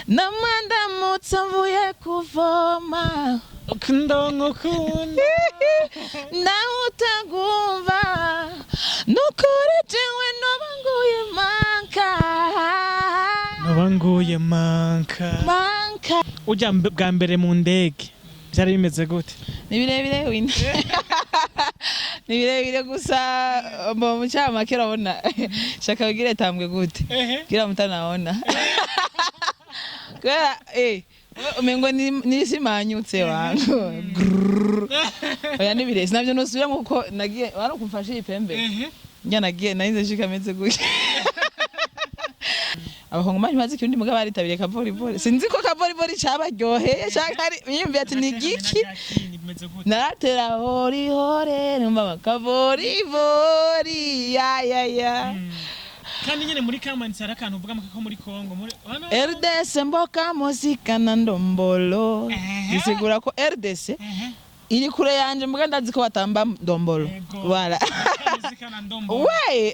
namanda mutsamvuye kuvoma ukundongo kunda nawe utagumva nukuri jewe nobanguye manka ujya bwa mbere mu ndege byari bimeze gute? Ni birebire wina ni birebire gusa mu cyama kirabona shaka ugire tambwe gute gira mutanaona kwa umengo ni simanyutse wangu oya ni birezi navyo nosubira nkuko nagiye wari kumfasha ipembe njya nagiye nahize shikameze gute abahongomani bazi kirundi muga baritabiriye kavolleyball sinzi ko kavolleyball cabaryoheye cyangwa ari yimbiye ati ni giki naratera hori hore numva kavolleyball ya kandi nyene muri Kamani sara kantu uvuga ko muri Congo muri RDC mboka muzika na ndombolo bisigura ko RDC iri kure yanje muga ndazi ko batamba ndombolo wala muzika na ndombolo we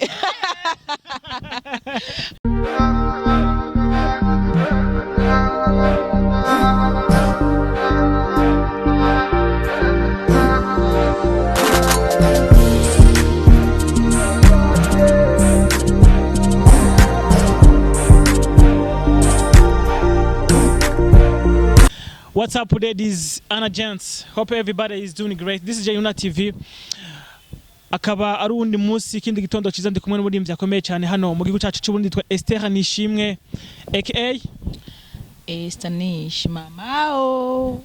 What's up, ladies and gents? Hope everybody is doing great. This is Jayuna TV. Akaba ari undi munsi kindi gitondo ciza ndi kumwe n'umurimbyi akomeye cyane hano mu gihugu cyacu cy'Uburundi twa Esther nishimwe aka Esther nish mamao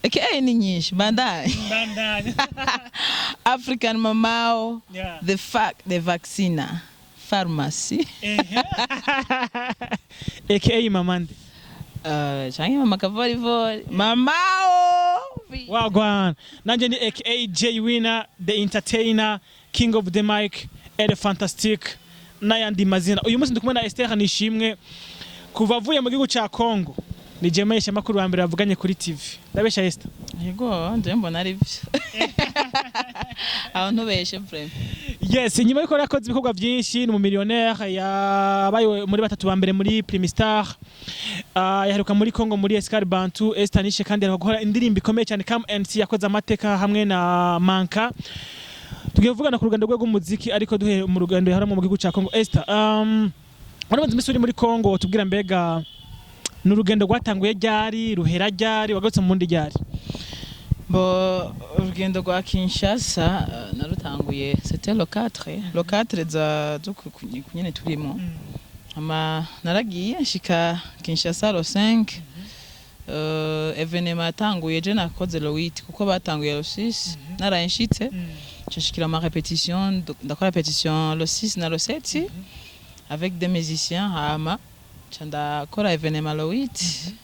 aka ni nish bandai African mamao the vaccina pharmacy aka mamande changi mama kavolleyball mamao wagwan nanje ni aka J Winner the entertainer king of the mic and fantastic n'ayandi mazina. Uyu munsi ndikumwe na Esther nishimwe kuva avuye mu gihugu cya Congo ni jemesha makuru wa mbere avuganye kuri TV. Ndabesha Esther yego nje mbona ari byo aho ntubeshe frame. Yes, nyuma yuko yakoze ibikorwa byinshi ni mu millionaire yabaye muri batatu ba mbere muri Primistar yaheruka muri Congo muri Escar Bantu Esther nishe kandi yaheruka gukora indirimbo ikomeye cyane Come NC yakoze amateka hamwe na Manka. Tugiye kuvugana ku rugendo rw'umuziki ariko duhe mu rugendo yaharamo mu gihugu cya Congo. Esther warabanze misuri muri Congo tubwira mbega n'urugendo rwatanguye ryari ruhera ryari wagarutse mu mundi ryari? Bo urugendo rwa Kinshasa narutanguye c'était le 4 za kunyene turimo ama naragiye nshika Kinshasa le 5 evenement atanguye je nakoze le 8 kuko batanguye le 6 narayenshitse nshikira ma répétition d'accord répétition le 6 na le 7 avec des musiciens hama chanda kora evenement le 8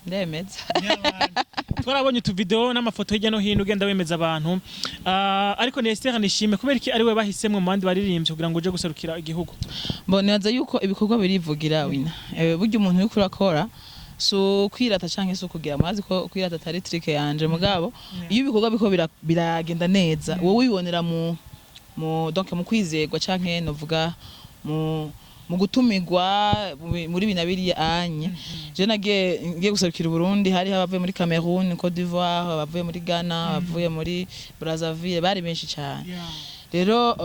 ndemeza twarabonye tu video n'amafoto hirya no hino ugenda wemeza abantu ariko ni Esther nishime kubera iki ari we bahisemwe mu bandi baririmbye kugira ngo uje guserukira igihugu? Bonaza yuko ibikorwa birivugira wina buryo umuntu uri kurakora so kwirata canke so kugira amazi ko kwirata atari trick yanje mugabo iyo ibikorwa biko biragenda neza wowe wibonera mu donc mu kwizegwa canke novuga mu gutumirwa muri binabiri anye je nagiye guserukira Burundi hari abavuye muri Cameroon, Côte d'Ivoire, abavuye muri Ghana, abavuye muri Brazzaville bari benshi cyane rero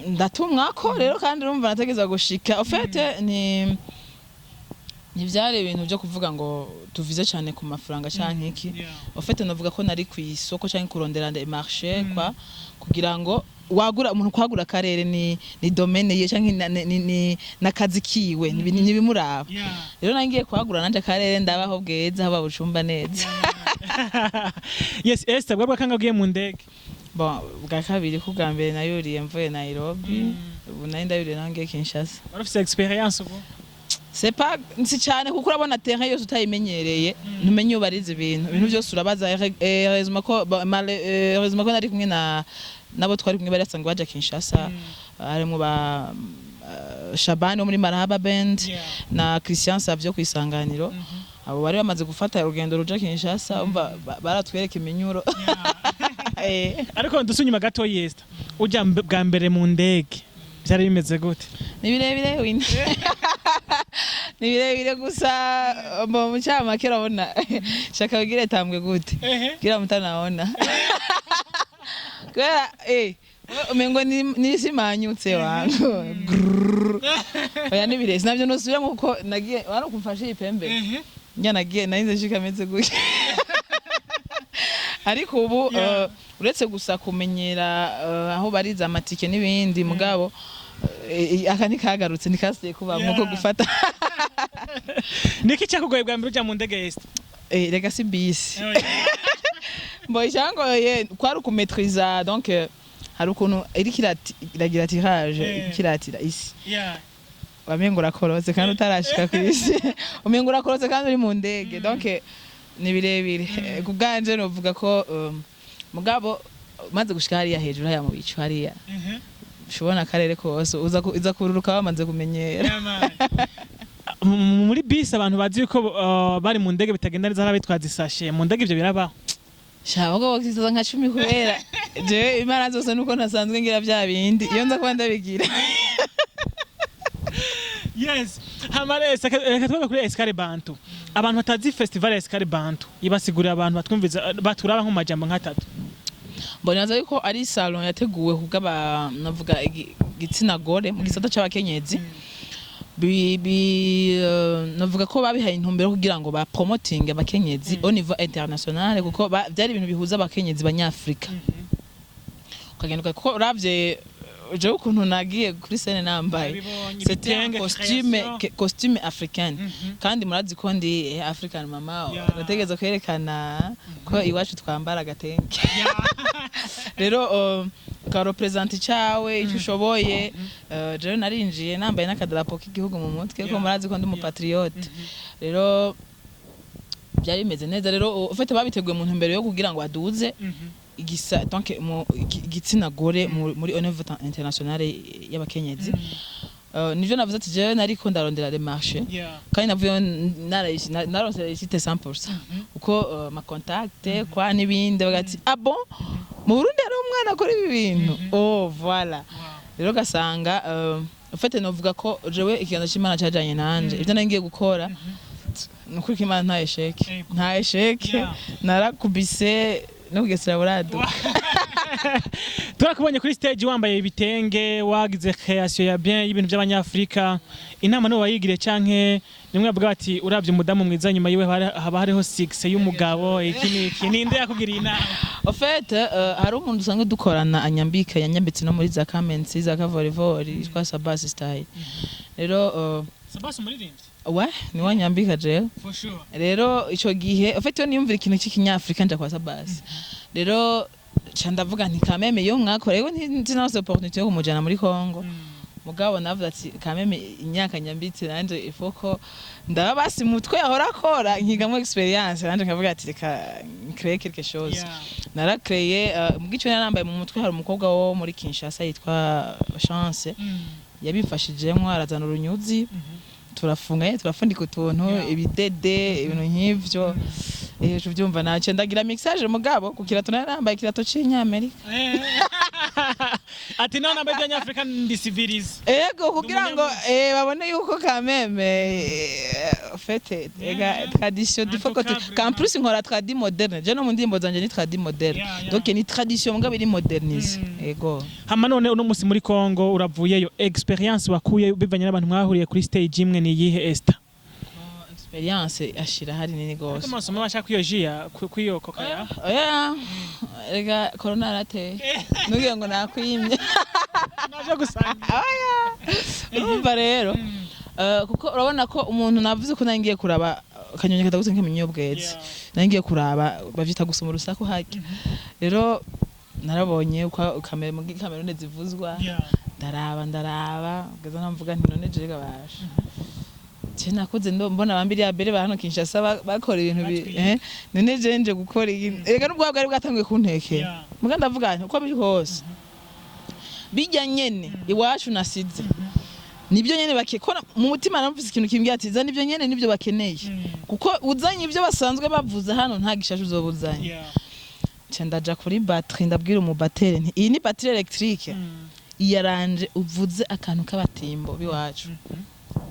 ndatumwa ko rero kandi urumva nategeza gushika en fait ni byari ibintu byo kuvuga ngo tuvize cyane ku mafaranga cyane iki en fait navuga ko nari ku isoko cyane kurondera des marchés quoi kugira ngo wagura umuntu kwagura karere ni domaine ye cyangwa ni nakazi kiwe ni bimuraba rero nangiye kwagura nanje karere ndabaho bweza haba bucumba neza. Yes Esther bwa kangagiye mu ndege bon bwa kabiri ku bwa mbere nayuriye mvuye Nairobi ubu nari ndayuriye nangiye Kinshasa. Warufise experience ubu? C'est pas nsi cyane kuko urabona terrain yose utayimenyereye ntumenye ubarize ibintu byose urabaza heureusement ko nari kumwe nabo twari kumwe bari asanga baje Kinshasa harimo ba Shabani muri Marahaba band na Christian Savio ku isanganiro abo bari bamaze gufata urugendo ruja Kinshasa umva baratwereka iminyuro ariko dusunyuma gato Esther ujya bwa mbere mu ndege byari bimeze gute? Ni birebire wina ni birebire gusa mu cyamake urabona shaka ugire tambwe gute gira mutanaona kwa umengo nisimanyutse wangu oya nibirezi navyo nosubira nkuko nagiye wano kumfashe ipembe njya nagiye narinze shikameze gutya ariko ubu uretse gusa kumenyera aho bariza amatike n'ibindi mugabo akani kagarutse nikasiye kuba nkuko gufata niki cyakugoye bwa mbere uja mu ndege Esther rega si bisi boy jango kwari kumetriza donc hari ukuntu iragira tirage kiratira isi wamengo urakorotse kandi utarashika kwisi umengo urakorotse kandi uri mu ndege donc ni birebire kubganje novuga ko mugabo maze gushika hariya hejuru haya mu bicu hariya ushobona akarere kose uza kururuka bamaze kumenyera muri bisi abantu bazi ko bari mu ndege bitagenda neza harabitwaza isashe mu ndege ivyo birabaho shabago bakizaza nka 10 kubera je imana zose nuko nasanzwe ngira bya bindi iyo nza kwanda bigira yes hamarese reka twaga kuri Escale Bantu abantu batazi festival Escale Bantu ibasigurira abantu batwumviza baturaba nko majambo nkatatu mbona yuko ari salon yateguwe kugaba navuga igitsina gore mu gisata cy'abakenyezi navuga ko babihaye intumbero kugira ngo ba promoting abakenyezi au niveau international kuko byari ibintu bihuza abakenyezi banyafrika ukagenda ko ravye je ukuntu nagiye kuri scène nambaye c'était un costume africain kandi murazi ko ndi African mama nategeza kwerekana ko iwacu twambara gatenge rero ka represent cyawe icyo ushoboye je narinjiye nambaye n'akadarapo k'igihugu mu mutwe ko murazi ko ndi mu patriote rero byari bimeze neza rero ufite babiteguye mu ntumbero yo kugira ngo aduze igisa donc igitsina gore muri au niveau international y'abakenyezi nivyo navuze ati je nariko ndarondera les marchés kandi navuye narondera site 100% uko ma contact kwa nibindi bagati ah bon mu Burundi ari umwana akora ibi bintu oh voilà rero gasanga ufite novuga ko jewe ikiganza cy'Imana cyajanye nanje ivyo nangiye gukora nuko Imana nta esheke narakubise no kugesera burado turakubonye kuri stage wambaye ibitenge wagize création ya bien y'ibintu by'abanyafrika inama no wayigire canke nimwe avuga ati uravye umudamu mwiza nyuma yiwe haba hariho 6 y'umugabo iki ninde yakugiriye inama en fait hari umuntu usanga dukorana anyambika yanyambitse no muri za comments za kavorivori kwa Sabas style rero Sabas umuririmbyi ouais ni wanyambika je for sure rero ico gihe en fait yo niyumvira ikintu cy'ikinyafrika nja kwa Sabas rero chandavuga nti kameme yo mwakore ko ntinose opportunité yo kumujana muri Congo mugabo navuga ati kameme inyaka nyambitse nanje ifoko ndaba basi mutwe ahora akora nkigamo experience nanje nkavuga ati reka créer quelque chose nara créer mugico nambaye mu mutwe hari umukobwa wo muri Kinshasa yitwa Chance yabifashijemo arazana urunyuzi turafundika utuntu ibidede ibintu nk'ivyo ejo byumva nace ndagira mixage mugabo kukira tunarambaye kirato cy'Inyamerika ati none nambaye y'Afrika ndi civilize ego kugira ngo babone yuko kameme fete ega tradition difoko en plus nkora tradi moderne je no mu ndimbo zanje ni tradi moderne donc ni tradition mugabo iri modernise ego hama none uno musi muri Congo uravuyeyo experience wakuye bivanye n'abantu mwahuriye kuri stage imwe ni yihe Esther experience ashira hari nini gose kama somo bashaka kuyojia kuyo kokaya oya ega corona rate nugiye ngo nakwimye naje gusanga oya urumva rero kuko urabona ko umuntu navuze ko nangiye kuraba kanyonye kataguse nk'iminyobwezi nangiye kuraba bavyita gusoma urusaku haki rero narabonye uko kamera mu kamera zivuzwa ndaraba gaza namvuga nti none je gabasha nakoze mbona bambiri ya bere bahano Kinshasa bakora ibintu none je gukora rega n'ubwo bwari bwatangiye kuntekera muga ndavuga nti uko biri hose bijya nyene iwacu nasize nibyo nyene bakekora mu mutima namvise ikintu kimbya ati za nibyo nyene nibyo bakeneye kuko uzanye ibyo basanzwe bavuza hano nta gishashu uzobuzanye ndaja kuri batterie ndabwira umubateri nti iyi ni batterie électrique iyaranje uvuze akantu k'abatimbo biwacu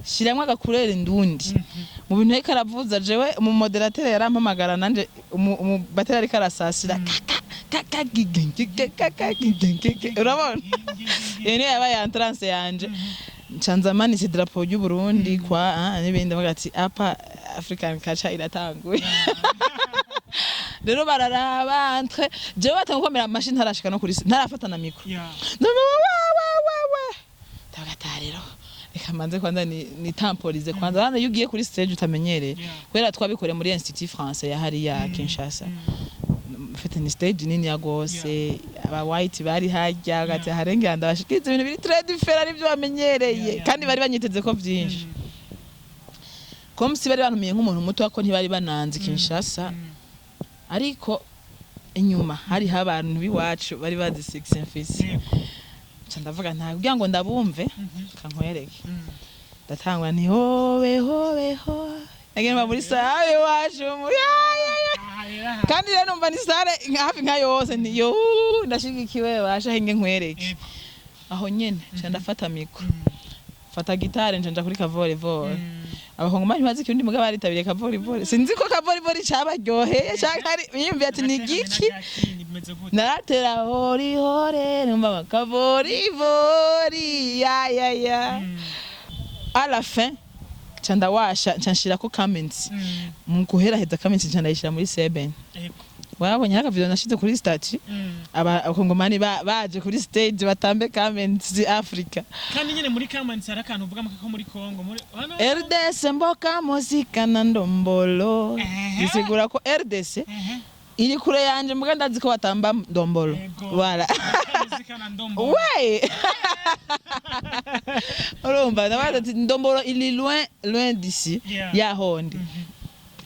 shiramwe agakurera indundi mu bintu ariko aravuza jewe mu moderateur yarampamagara nanje umu bateri ariko arasasira urabona yene yaba ya entrance yanje ncanza manise drapeau y'u Burundi kwa n'ibindi bagati apa African culture iratanguye rero bararaba entre jewe batangukomera machine ntarashika no kuri ntarafata na micro rero reka manze kwanza ni temporize kwanza hano yugiye kuri stage utamenyereye kwera twabikore muri Institut Français ya hari ya Kinshasa mfite ni stage nini ya gose aba white bari hajya gati harenganda bashikize ibintu biri très différent ari byo bamenyereye kandi bari banyiteze ko byinshi comme si bari bantumiye nk'umuntu muto wako ntibari bananze Kinshasa ariko inyuma hari abantu biwacu bari bazi 6 fils ndavuga nta kugira ngo ndabumve kankwereke ndatangwa ni hobe hobe ho agenda muri sawe wacu kandi rero numva ni sare hafi nka yose ni yo ndashigikiwe basha henge nkwereke aho nyene ndafata miko fata gitare nje kuri kavolleyball abahongomani bazi kirundi muga baritabiriye kavolleyball sinzi ko kavolleyball cabaryoheye cyangari yimviye ati ni giki naratera hori hore numva kavolleyball ya à la fin chanda washa chanshira ko comments mu kuhera heza comments chanda yishira muri seben wabonye haka video nashize kuri statue abakongomani baje kuri stage batambe comments zi Africa kandi nyene muri comments harakantu uvuga ko muri Congo muri RDC mboka muzika na ndombolo bisigura ko RDC iri kure yanje muga ndazi ko batamba ndombolo wala ouais urumva ndabati ndombolo ili loin d'ici ya hondi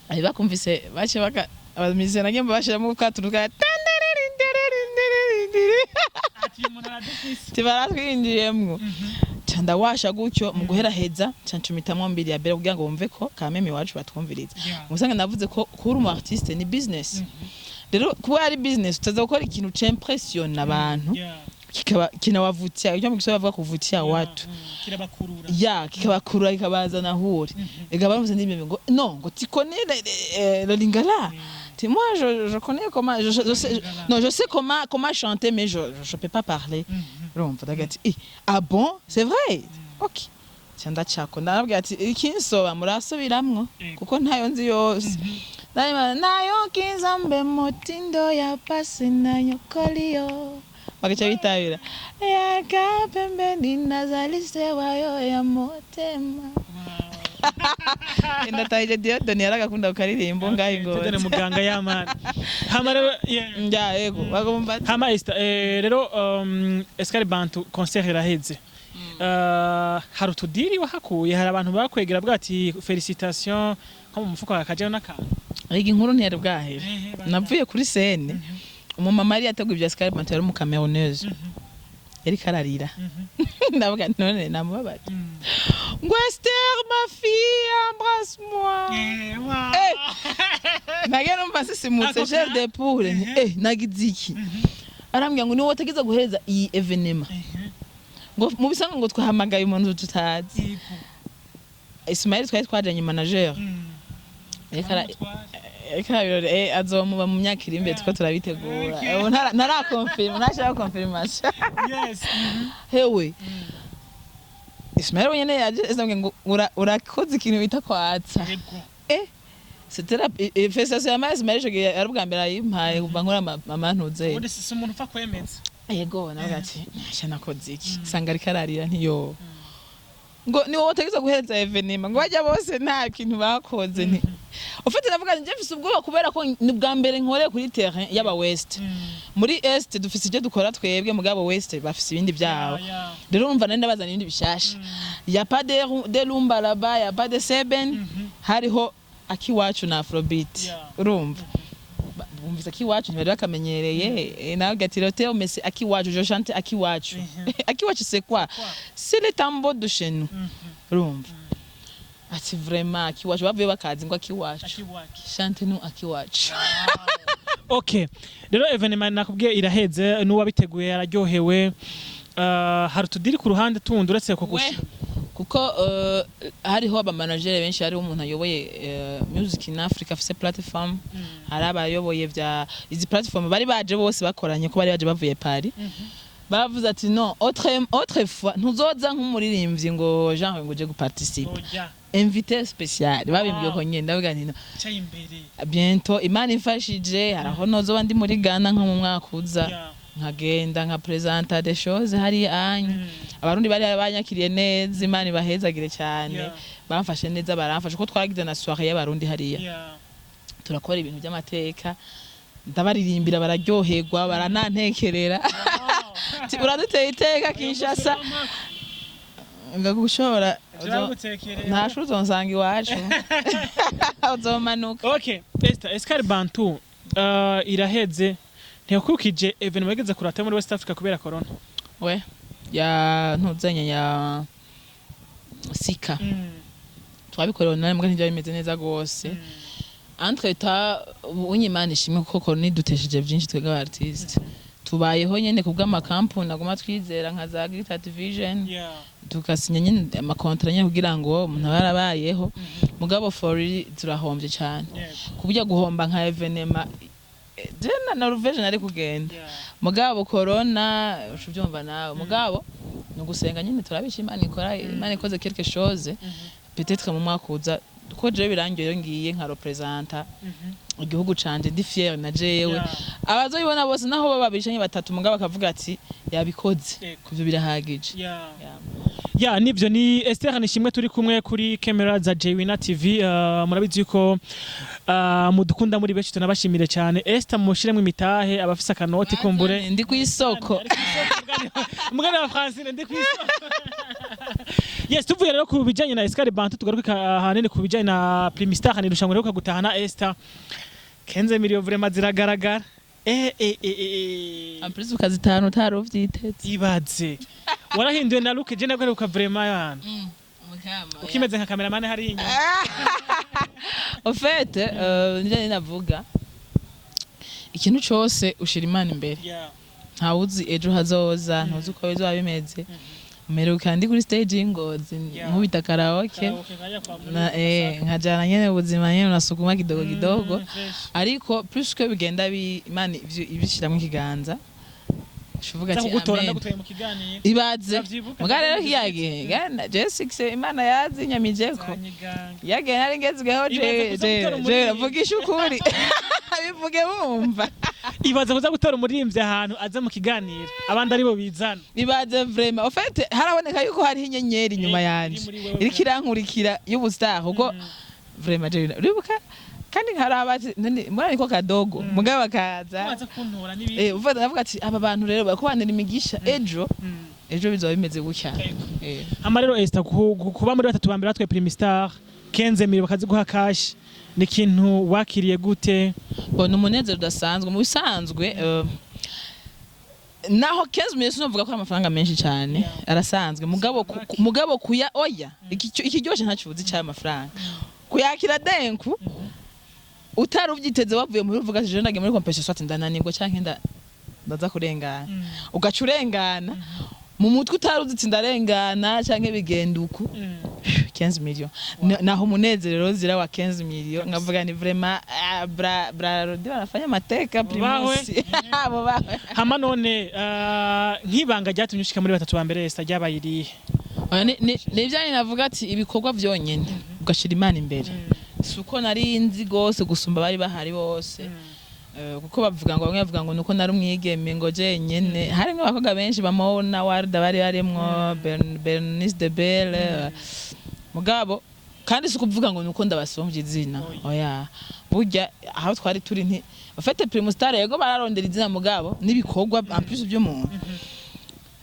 ari bakumvise bace baka abamize nage mbashiramo kwaturuka tibaratwinjiyemwo canda washa gutyo mu guhera heza cancumitamwo mbiri ya bere kugira ngo bumve ko kameme wacu batwumviriza musanga navuze ko kuri umu artiste ni business rero kuba ari business utaza gukora ikintu c'impressiona abantu kinawavutia icyo mukisaba bavuga kuvutia watu kirabakurura kikabakurura kikabaza nahuri egabamuze ndimbe ngo non ngo tu connais le lingala moi je connais comment je sais comment chanter mais je peux pas parler romva dagati ah bon c'est vrai OK cyanda cyako ndababwira ati ikinsoba murasubiramwo kuko ntayo nzi yose nayo kinzambe motindo ya pasi nayo kolio bagacha bitabira ya kapembe ninazalise wayo ya motema enda taije dio doni aragakunda ukaririmbo ngaho ngo tedene muganga yamana hama rero ya yego bagomba hama Esther rero Escale Bantu concert iraheze hari utudiri wahakuye hari abantu bakwegera bwati félicitations nko mu mufuko akaje n'akantu ariko inkuru ntiyari bwahere navuye kuri scène umumama yari yateguye ibya Escale Bantu yari mu Camerounaise yari kararira ndavuga none namubabara ngo Esther ma fille embrasse-moi nagera mpasi simutse cher de poule nagiziki arambwira ngo ni wowe tegeza guhereza iyi evenement ngo mu bisango ngo twahamagaye umuntu tutazi Ismail twari twajanye manager Eka azomuba mu myaka iri imbere tuko turabitegura ntarakonfirma nashaka confirmation yes hewe Ismail wenyene yaje ezambwe ngo urakoze ikintu bita kwatsa c'était la festation ya Ismail joge arubwa mbere ayimpaye kuva nkora mama ntuze undi si umuntu ufa kwemeza yego navuga ati nashana koze iki sanga ari kararira ntiyo ngo ni wowe tegeza guhereza evenement ngo bajya bose nta kintu bakoze nti ufite navuga nje mfise ubwoba kubera ko ni bwa mbere nkore kuri terrain y'aba West muri Est dufise ibyo dukora twebwe mugabo West bafise ibindi byabo rero umva nende bazana ibindi bishasha ya pas de lumba là-bas ya pas de seben hariho akiwacu na afrobeat urumva bumvise akiwacu ntibari bakamenyereye nawe gatirote mais akiwacu je chante akiwacu akiwacu c'est quoi c'est le tambour de chez nous urumva ati vraiment akiwacu bavuye bakazi ngo akiwacu chante nous akiwacu okay rero evenement nakubwiye iraheze n'uwabiteguye araryohewe hari tudiri ku ruhande tundi uretse ko kuko hariho aba manager benshi hariho umuntu ayoboye music in Africa afise platform hari abayoboye vya izi platform bari baje bose bakoranye ko bari baje bavuye Paris bavuze ati non autrefois ntuzoza nk'umuririmbyi ngo genre ngo uje guparticiper invité spécial babimbye ko nyine ndavuga nti bientôt Imana ifashije haraho nozoba ndi muri Ghana nko mu mwaka uza nkagenda nka presenter des choses hari anye abarundi bari banyakiriye neza Imana ibahezagire cyane bamfashe neza baramfashe ko twagize na soirée y'abarundi hariya turakora ibintu by'amateka ndabaririmbira bararyoherwa baranantekerera uraduteye iteka Kinshasa ngagushora ntasho uzonsanga iwacu uzomanuka. Okay, Esther Bantu iraheze ntiyakurikije event bageze kurata muri West Africa kubera corona we ya ntuzenya ya sika twabikorewe nari mbwa ntivyo bimeze neza gose entre temps unyimana ishimwe kuko corona idutesheje byinshi twega artiste tubayeho nyene kubw'amakampuni naguma twizera nka za Greater Division tukasinya nyene amakontra nyene kugira ngo umuntu barabayeho mugabo for turahombye cyane kubujya guhomba nka evenema jena Norvege nari kugenda mugabo corona uvyumva nawe mugabo no gusenga nyine turabishimana ikora Imana ikoze quelque chose peut-être mu mwaka uza ko je birangiye ngiye nka representer igihugu canje ndi fier na jewe abazoyibona bose naho bababishanye batatu mugabo akavuga ati yabikoze kuvyo birahagije ya nivyo ni Esther nishimwe turi kumwe kuri camera za Jwina TV murabizi ko mudukunda muri benshi tunabashimire cyane Esther mushiremwe imitahe abafisa kanoti kumbure ndi ku isoko mugana wa Francine ndi ku isoko. Yes, tuvuye rero ku bijanye na Esther Bantu tugaruka hanene ku bijanye na Primistar ni rushango rero kagutahana Esther 15 millions vraiment ziragaragara en plus ukazitahana utarovyiteze ibaze warahinduwe na look je nagore uka vraiment yana ukimeze nka cameraman hari inyuma en fait njye navuga ikintu cyose ushira Imana imbere ntawuzi ejo hazoza ntuzi uko bizoba bimeze meruka ndi kuri stage y'Ingozi nkubita karaoke nkajana nyene ubuzima nyene nasukuma kidogo kidogo ariko plus que bigenda Imana ibishiramo ikiganza shuvuga ati amen ibaze mugare rero kiyage gana je6 Imana yazi nyamijeko yage nari ngezweho je ravugisha ukuri bivuge bumva ibaze kuza gutora umuririmbyi ahantu aza mu kiganiro abandi ari bo bizana ibaze vraiment en fait haraboneka yuko hari inyenyeri nyuma yanje iri kirankurikira y'ubustar ubwo vraiment je uribuka kandi harabati muri ko kadogo mugabo bakaza uvada navuga ati aba bantu rero bakubanira imigisha ejo bizoba bimeze gutya amarero Esther kuba muri batatu bambere batwe Primistar 15 millions bakaziguha cash ni kintu wakiriye gute bona umunezero udasanzwe mu bisanzwe naho 15 millions novuga ko amafaranga menshi cyane arasanzwe mugabo kuya oya ikiryoshye ntacuvuze cyane amafaranga kuyakira denku utaruvyiteze wavuye muri uvuga je ndage muri compensation ati ndananirwa cyanke ndaza kurengana ugacurengana mu mutwe utaruzitse ndarengana cyanke bigenda uku 15 millions naho umunezero zira wa 15 millions ngavuga ni vraiment bra rodi barafanya mateka primusi abo bawe hama none nkibanga ryatumye ushika muri batatu bambere Esther ryabayirihe ni byanye navuga ati ibikorwa byonyene ugashira Imana imbere suko nari nzi gose gusumba bari bahari bose kuko bavuga ngo bamwe bavuga ngo nuko nari umwigeme ngo je nyene hari nk'abakoga benshi bamona warda bari baremwo Bernice de Belle mugabo kandi sukuvuga ngo nuko ndabasomvye izina oya burya aho twari turi nti bafite Primustar yego bararondera izina mugabo nibikorwa en plus by'umuntu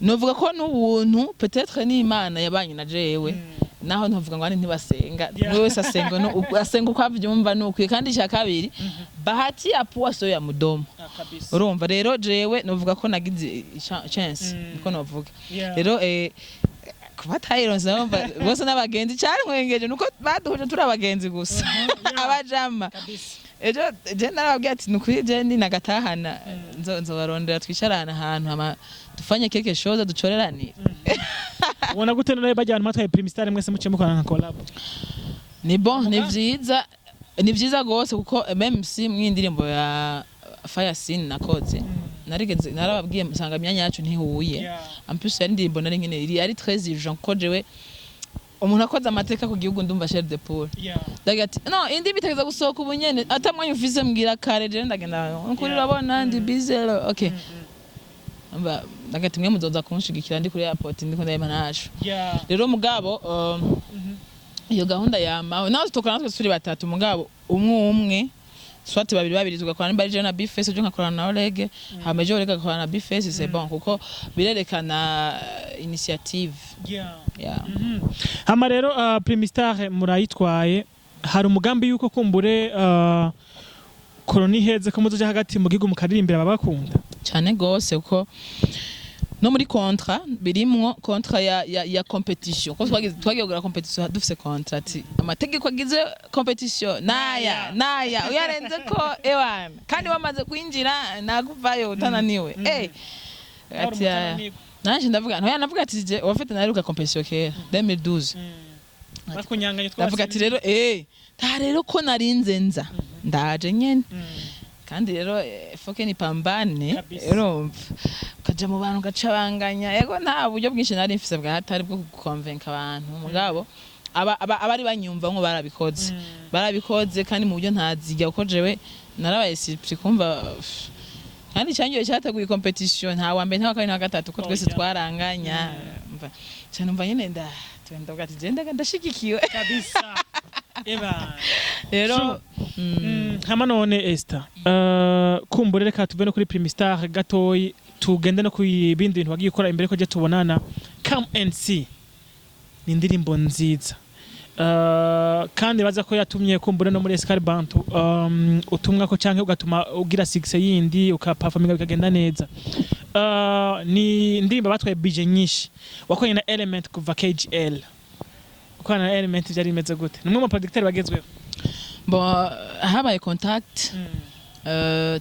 novuga ko n'ubuntu peut-être ni Imana yabanye na jewe naho ntuvuga ngo ntibasenga mwe wese asenga uko avyumva nuko kandi cya kabiri bahati apuwa so ya mudomo urumva rero jewe novuga ko nagize chance niko novuga rero kuba tayironse bose n'abagenzi cyane nkwengeje nuko baduhuje turi abagenzi gusa abajama ejo je narababwiye ati nukuri je ndi nagatahana nzobarondera twicarana ahantu ama tufanye quelque chose ducorerane ubona gute nawe bajyana matwaye Primistar mwese muce mukorana nka collab ni bon ni vyiza gose kuko même si mwindirimbo ya Francine nakoze narigeze narababwiye musanga imyanya yacu ntihuye en plus yari indirimbo nari nkene iri ari très urgent ko jewe umuntu akoze amateka ku gihugu ndumva chef de poule ndagati no indi bitegeza gusohoka ubunyene atamwanya ufise mbwira kare je ndagenda kuri urabona ndi busy okay amba ndagati mwe muzoza kunshigikira ndi kuri airport ndiko ndayimanasho rero mugabo iyo gahunda yamawe nawe tutokana natwe turi batatu mugabo umwe swati babiri tugakorana bari je na bifese je nkakorana na Oleg hamaje Oleg agakorana na bifese c'est bon kuko birerekana initiative hama rero Primistar murayitwaye hari umugambi yuko kumbure koroni heze ko muzoje hagati mu gihugu mukaririmbira babakunda cyane gose uko no muri contrat birimwo contrat ya competition ko twagiye gukora competition dufise contrat amategeko agize competition naya uyarenze ko ewana kandi wamaze kwinjira naguvayo utananiwe ati nanje ndavuga navuga ati je wafite naruka competition kera 2012 bakunyanganye ndavuga ati rero ta rero ko narinze nza ndaje nyene kandi rero foke ni pambane urumva kaja mu bantu gacabanganya yego nta buryo bwinshi nari mfise bwa hatari bwo convince abantu mugabo abari banyumva ngo barabikoze kandi mu buryo ntazijya uko jewe narabaye surprise kumva kandi cyangiye cyataguye competition nta wa mbere nta kabiri na gatatu ko twese twaranganya umva cyane umva nyene ndavuga ati je ndashigikiwe kabisa rero hama none Esther kumbure reka tuve no kuri Primistar gatoyi tugende no kubindi bintu wagiye ukora imbere ko je tubonana come and see ni indirimbo nziza kandi baza ko yatumye kumbure no muri Escar Bantu utumwa ko canke ugatuma ugira 6 yindi ukaperforminga bikagenda neza ni indirimbo batwaye bije nyinshi wakoye na element kuva KGL ukwana na element byari imeze gute numwe mu producteur bagezweho bon habaye contact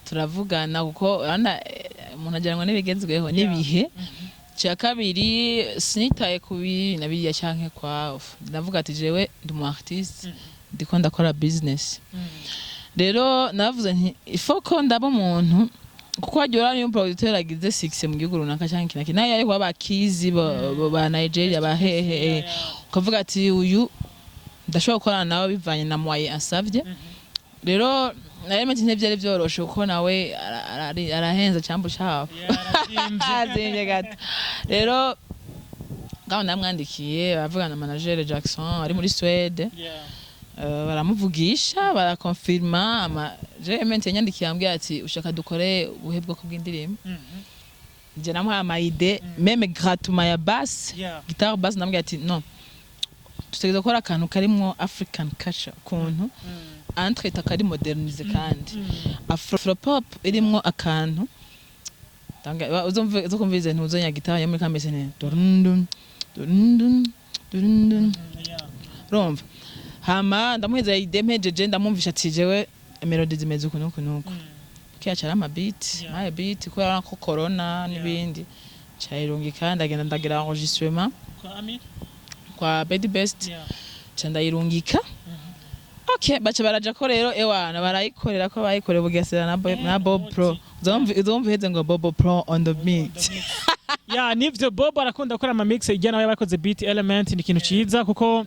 turavugana kuko umuntu agirango n'ibigezweho nibihe cya kabiri sinitaye kubi nabiya cyanke kwa ndavuga ati jewe ndi mu artiste ndiko ndakora business rero navuze nti ifoko ndaba umuntu kuko hajyora niyo producteur agize 6 mu gihugu runaka cyanke kinaki nayo ariko abakizi ba Nigeria ba hehe ukavuga ati uyu ndashobora gukorana nawe bivanye na moye asavye rero Element ntibyari byoroshe uko nawe arahenza cyambu cyaho azinye gato rero ngaho namwandikiye bavugana na manager Jackson ari muri Swede baramuvugisha barakonfirma Element yanyandikiye ambwiye ati ushaka dukore ubuhe bwo kubw'indirimbo je namuha ama idée même gratuitement ya bass guitar bass namubwiye ati non tutegeza gukora akantu karimwo African culture kuntu entre takari modernize kandi afro pop irimwo akantu tanga uzokumvize ntuzonya gitara yo muri kamese ne durundun romva hama ndamuheza idempejeje ndamumvisha ati jewe melody zimeze ukuntu kiyacara ama beat my beat ko ko corona nibindi cyayirungi kandi agenda ndagira enregistrement kwa Bedi Best cyanda yirungika okay bacha baraja ko rero ewana barayikorera ko bayikorera bugesera na Bob Pro uzomva heze ngo Bob Pro on the beat nivyo Bob arakunda gukora ama mix ijyana yabakoze beat element ni kintu ciza kuko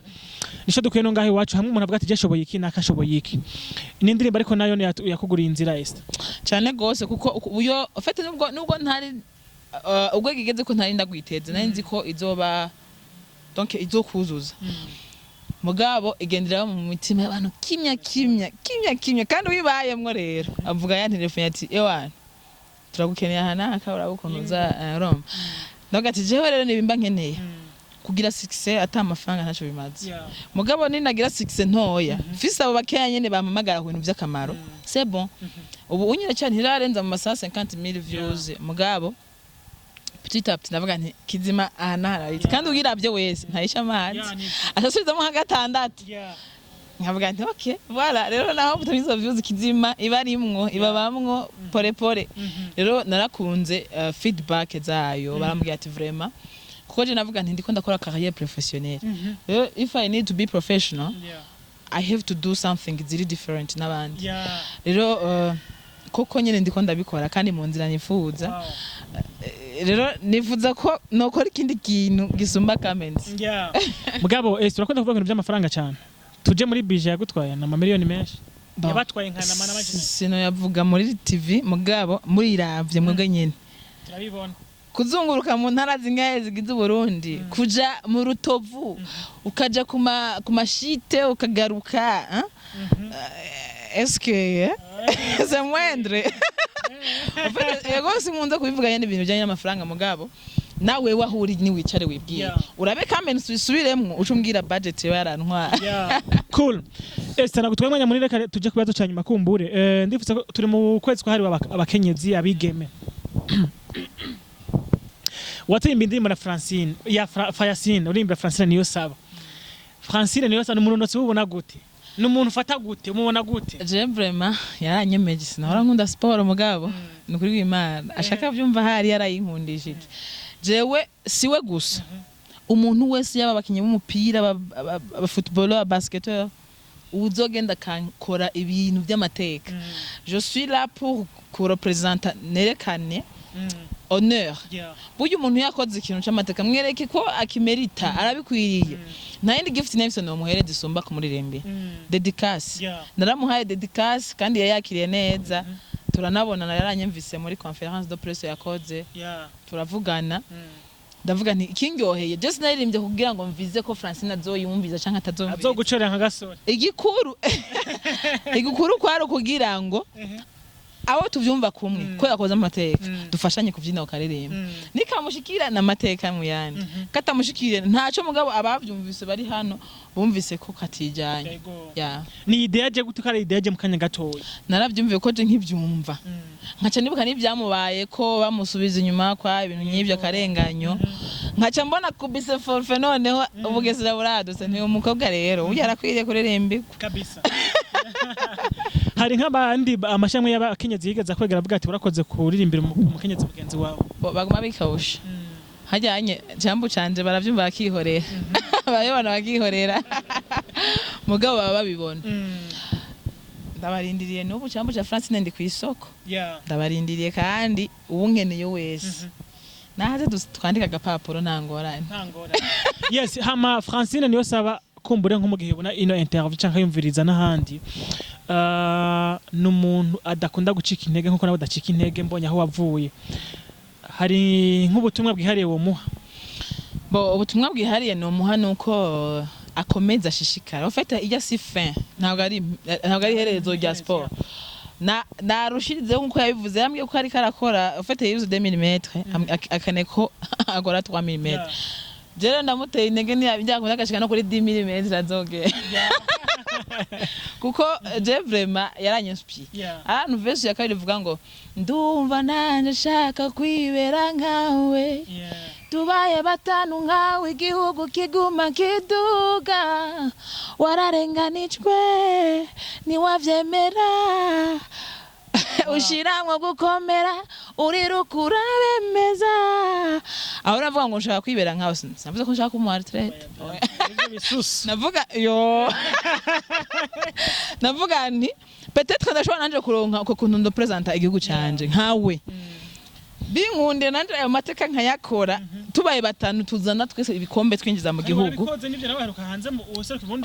nisho dukwiye no ngaho iwacu hamwe umuntu avuga ati jashoboye iki nakashoboye iki ni indirimbo ariko nayo yakuguriye inzira Esther cyane gose kuko uyo ufite nubwo ntari ubwo gigeze ko ntari ndagwiteze nari nzi ko izoba donc izokuzuza mugabo igendera mu mitima y'abantu kimya kandi ubibayemwo rero avuga ya telefone ati ewana turagukeneye hana akabura bukunuza Roma ndagati jewe rero nibimba nkeneye kugira 6 ata amafaranga ntaco bimaze mugabo ninagira 6 ntoya fisa abo bakenya nyene bamamagara ku bintu by'akamaro c'est bon ubu unyine cyane hirarenza mu masa 50000 views mugabo petit à petit ndavuga nti kizima ahana kandi ugiravye wese ntayisha amazi asasubiza mu gatandatu nkavuga nti okay voilà rero naho mutamizo views kizima ibarimwo ibabamwo pore rero narakunze feedback zayo barambwiye ati vraiment kuko je navuga nti ndiko ndakora carrière professionnelle if I need to be professional I have to do something really different n'abandi rero koko nyene ndiko ndabikora kandi mu nzira nifuza rero nifuza ko nokora ikindi kintu gisumba comments mugabo Esther urakunda kuvuga ibintu by'amafaranga cyane tuje muri budget yagutwaye na miliyoni menshi yabatwaye nkana mana make sino yavuga muri TV mugabo muri iravye mwebwe nyene turabibona kuzunguruka mu ntara zingahe zigize Burundi kuja mu Rutovu ukaja kuma shite ukagaruka est-ce que c'est moindre en fait yego simunza kubivuga yene ibintu bijanye n'amafaranga mugabo nawe wahuri ni wicare wibwiye urabe kamene subiremwo ucumbwira budget yawe yarantwara cool Esther nagutwaye mwanya muri reka tuje kubazo cyanyuma kumbure ndifuza ko turi mu kwezi kwa hari abakenyezi abigeme watsimba indirimbo na Francine ya Francine urimbira Francine niyo saba Francine niyo saba umuntu notse ubona gute n'umuntu ufata gute umubona gute je vraiment yaranyemeje sinahora nkunda sport mugabo nukuri w'Imana ashaka byumva hari yarayinkundishije jewe siwe gusa umuntu wese yaba bakinye b'umupira aba footballeur aba basketteur uzogenda kankora ibintu by'amateka je suis là pour représenter nerekane honneur buryo umuntu yakoze ikintu cy'amateka mwereke ko akimerita arabikwiriye nta yindi gift Nelson no muhereze isumba kumuririmbira dedicace naramuhaye dedicace kandi yayakiriye neza turanabona naranyemvise muri conference de presse yakoze turavugana ndavuga nti ikindyoheye just naririmbye kugira ngo mvize ko Francine azoyumviza canka atazumviza azogucorera nka gasore igikuru kwaro kugira ngo abo tuvyumva kumwe ko yakoze amateka dufashanye kuvyina ukaririmba nikamushikira na mateka mu yandi katamushikire ntaco mugabo abavyumvise bari hano bumvise ko katijanye ni idea je gutukara idea je mukanya gatoya naravyumviye ko je nkivyumva nkaca nibuka n'ibyamubaye ko bamusubiza inyuma kwa ibintu nk'ibyo akarenganyo nkaca mbona kubise forfe noneho ubugesera buraduse nti umukobwa rero uyu arakwiriye kuririmba kabisa hari nk'abandi amashamwe y'abakenyezi yigeze kwegera avuga ati urakoze kuririmbira umukenyezi mugenzi wawe baguma bikawusha hajyanye jambo canje baravyumva bakihorera bayibona bakihorera mugabo baba babibona ndabarindiriye n'ubu jambo cha Francine ndi kwisoko ndabarindiriye kandi uwunkeneye wese nahaze twandika agapapuro ntangorane yes hama Francine niyo saba kumbure nk'umugihe ubona ino interview canka yumviriza n'ahandi n'umuntu adakunda gucika intege nkuko nawe udacika intege mbonye aho wavuye hari nk'ubutumwa bwihariye wo muha ubutumwa bwihariye no muha nuko akomeza ashishikara ufite ijya si fin ntabwo ari herezo rya sport narushirizeho nkuko yabivuze yambwiye ko ari karakora ufite yuze 2 mm akaneko agora 3 mm jere ndamuteye intege njya kugashika no kuri 10 mm azoge kuko je vraiment yaranyinspire ahantu verse ya kabiri ivuga ngo ndumva nanje shaka kwibera nkawe tubaye batanu nkawe igihugu kiguma kiduga wararenganijwe niwavyemera ushiramwo gukomera urirukura bemeza aho navuga ngo nshaka kwibera nkawe navuze ko nshaka kumuha retraite navuga navuga nti peut-être ndashobora nanje kuronka uko kuntu ndo presenter igihugu canje nkawe binkunde nanje ayo mateka nkayakora tubaye batanu tuzana twese ibikombe twinjiza mu gihugu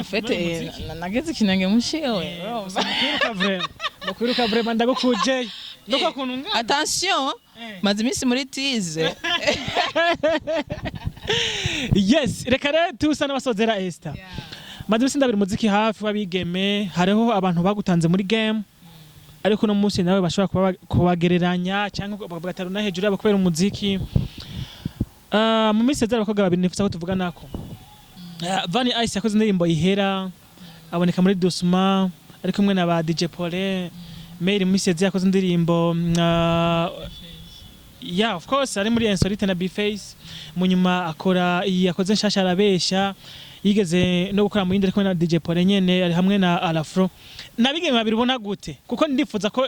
fete nageze kinange mushiwe bakwiruka vraiment ndagukuje ndoko kununga attention maze imisi muri tize yes reka rero tusa n'abasozera Esther maze imisi ndabiri muziki hafi wabigeme hariho abantu bagutanze muri game ariko no munsi nawe bashobora kubagereranya cyangwa bagataruna hejuru yabo kubera umuziki mu minsi zera bakobwa babiri nifuza ko tuvuga nako Vani Ice yakoze indirimbo ihera aboneka muri Dosma ari kumwe na ba DJ Pole Mary Misezi yakoze indirimbo of course ari muri Insolite na B-Face munyuma akora yakoze nshasha arabesha yigeze no gukora mu yindi kumwe na DJ Pole nyene ari hamwe na Alafro nabigeme babiri bona gute kuko ndifuza ko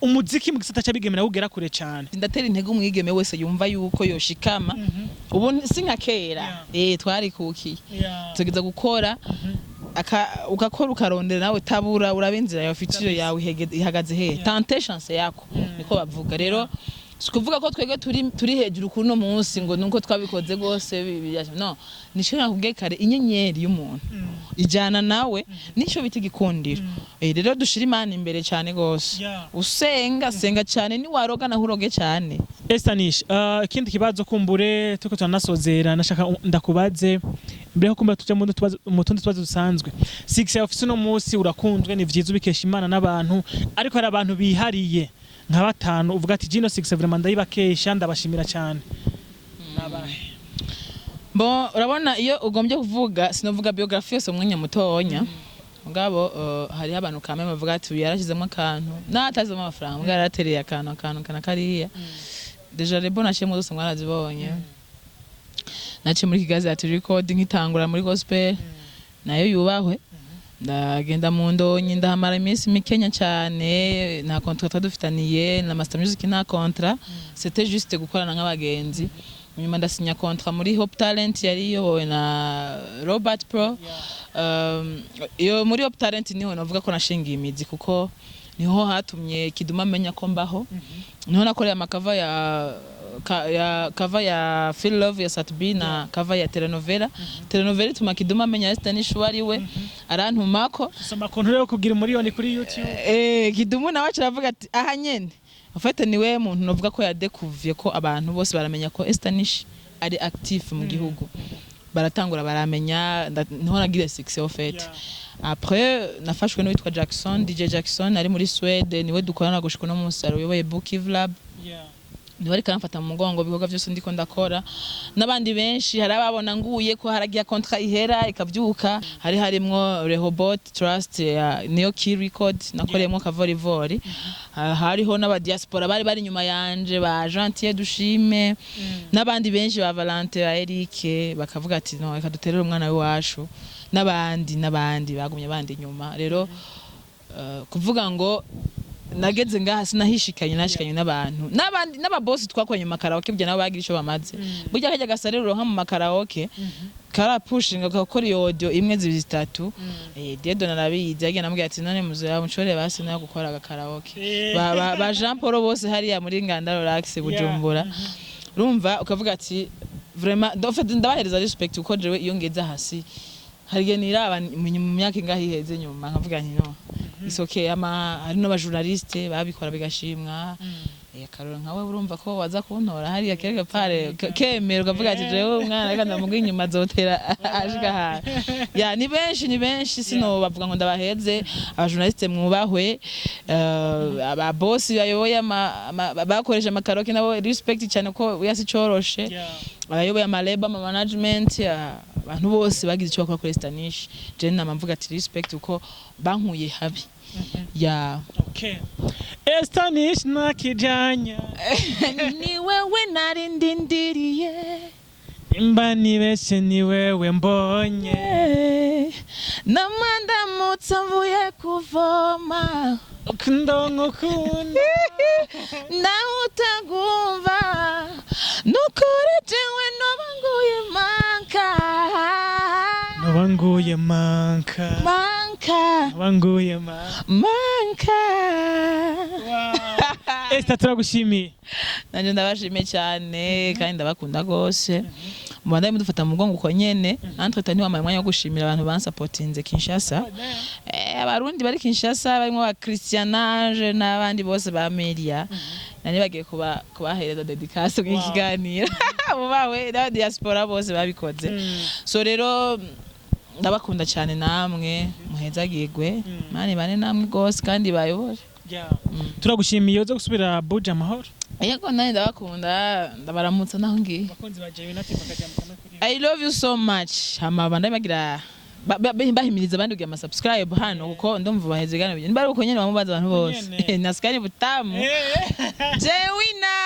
umuziki mu gisata cy'abigemera ugera kure cyane ndatera intege umwigeme wese yumva yuko yoshikama ubu si nka kera twari kuki tugeza gukora ugakora ukarondera nawe tabura urabinzira yawe fitiro yawe ihagaze he tante chance yako niko bavuga rero sikuvuga ko twege turi hejuru kuno munsi ngo nuko twabikoze gose no nishaka kugekare inyenyeri y'umuntu ijana nawe nico bitigikundira rero dushira imana imbere cyane gose senga cyane ni waroga na huroge cyane Esther nish ikindi kibazo kumbure tuko tunasozera nashaka ndakubaze mbere ko kumbura tujya mu tundi tubazo dusanzwe 6 ya office no munsi urakunzwe ni vyiza ubikesha imana n'abantu ariko hari abantu bihariye nka batanu uvuga ati Gino 6 vraiment ndayibakesha ndabashimira cyane nabahe bon urabona iyo ugombye kuvuga sinovuga biography yose umwanya mutonya mugabo hari abantu kamwe bavuga ati yarashizemo akantu natazemo amafaranga mugabo yaratereye akantu kana kariya deja rebo nashemo zose mwarazibonye nace muri kigazi ati recording itangura muri gospel nayo yubahwe ndagenda mu ndonyi ndahamara iminsi mikenya cyane nta contrat dufitaniye na Master Music nta contrat c'était juste gukorana nk'abagenzi nyuma ndasinya contrat muri Hope Talent yari yowe na Robert Pro iyo muri Hope Talent niho navuga ko nashingiye imizi kuko niho hatumye Kiduma menya ko mbaho niho nakoreye amakava ya cover ya Feel Love ya Satbi na cover ya telenovela tuma Kiduma menya Esther nish wari we arantumako soma kontu rero kugira muri kuri YouTube Kiduma nawe aravuga ati aha nyene ufite niwe muntu novuga ko yadekuvye ko abantu bose baramenya ko Esther nish ari active mu gihugu baratangura baramenya niho nagira 6 au fait après nafashwe n'uwitwa Jackson DJ Jackson ari muri Sweden niwe dukorana gushika no musaro yoboye Bookiv Lab niwe ari kamfata mu mugongo bikorwa byose ndiko ndakora nabandi benshi hari ababona nguye ko haragiye contrat ihera ikavyuka hari harimwo Rehoboth Trust ya Neo Key Record nakoreyemo kavorivori hariho n'aba diaspora bari nyuma yanje ba Gentil dushime nabandi benshi ba Valentin ba Eric bakavuga ati no reka duterere umwana we washu nabandi bagumye bandi nyuma rero kuvuga ngo nageze ngaha sinahishikanye nashikanye n'abantu nabandi n'ababoss twakoranye mu makaraoke bya nabo bagira ico bamaze burya kajya gasarero nka mu makaraoke kara pushing akakora iyo audio imwe zibitatu Dedo narabizi yagiye namubwira ati none muzoya mucore basi nayo gukora agakaraoke ba Jean Paul bose hariya muri Nganda Relax Bujumbura urumva ukavuga ati vraiment ndabahereza respect uko jewe iyo ngeze hasi hariye niraba mu myaka ingahi heze nyuma nkavuga nti no it's okay hari no ba journaliste babikora bigashimwa akarora nkawe urumva ko waza kuntora hariya quelque part kemero ukavuga ati jewe umwana reka ndamuga inyuma zotera ashika ha ya ni benshi sino bavuga ngo ndabaheze aba journaliste mwubahwe aba boss bayoboye bakoresha amakaroke nabo respect cyane ko yasi coroshe abayoboye amaleba ama management abantu bose bagize icyo bakora kuri Esther nish je namvuga ati respect uko bankuye habi okay Esther nish nakijanya ni wewe narindindiriye imba nibese ni wewe mbonye namanda mutsavuye kuvoma ukundongo kunda na utagumva nukuri jewe nobanguye manka Esther turagushimiye nanje ndabashimiye cyane kandi ndabakunda gose mubanda mudufata mu mugongo uko nyene entre ni wamaye mwanya wo gushimira abantu bansupportinze Kinshasa abarundi bari Kinshasa barimo ba Christianage n'abandi bose ba media nani bagiye kubahereza dedication y'ikiganiro mubawe na diaspora bose babikoze so rero ndabakunda cyane namwe muhezagirwe mani bane namwe gose kandi bayobore turagushimiye uzo gusubira Abuja amahoro yego nani ndabakunda ndabaramutsa naho ngiye bakunzi baje binati bakajya I love you so much amabanda bagira bahimiriza abandi kugira subscribe hano kuko ndumva bahezegana bari uko nyene bamubaza abantu bose nasikari butamu jewe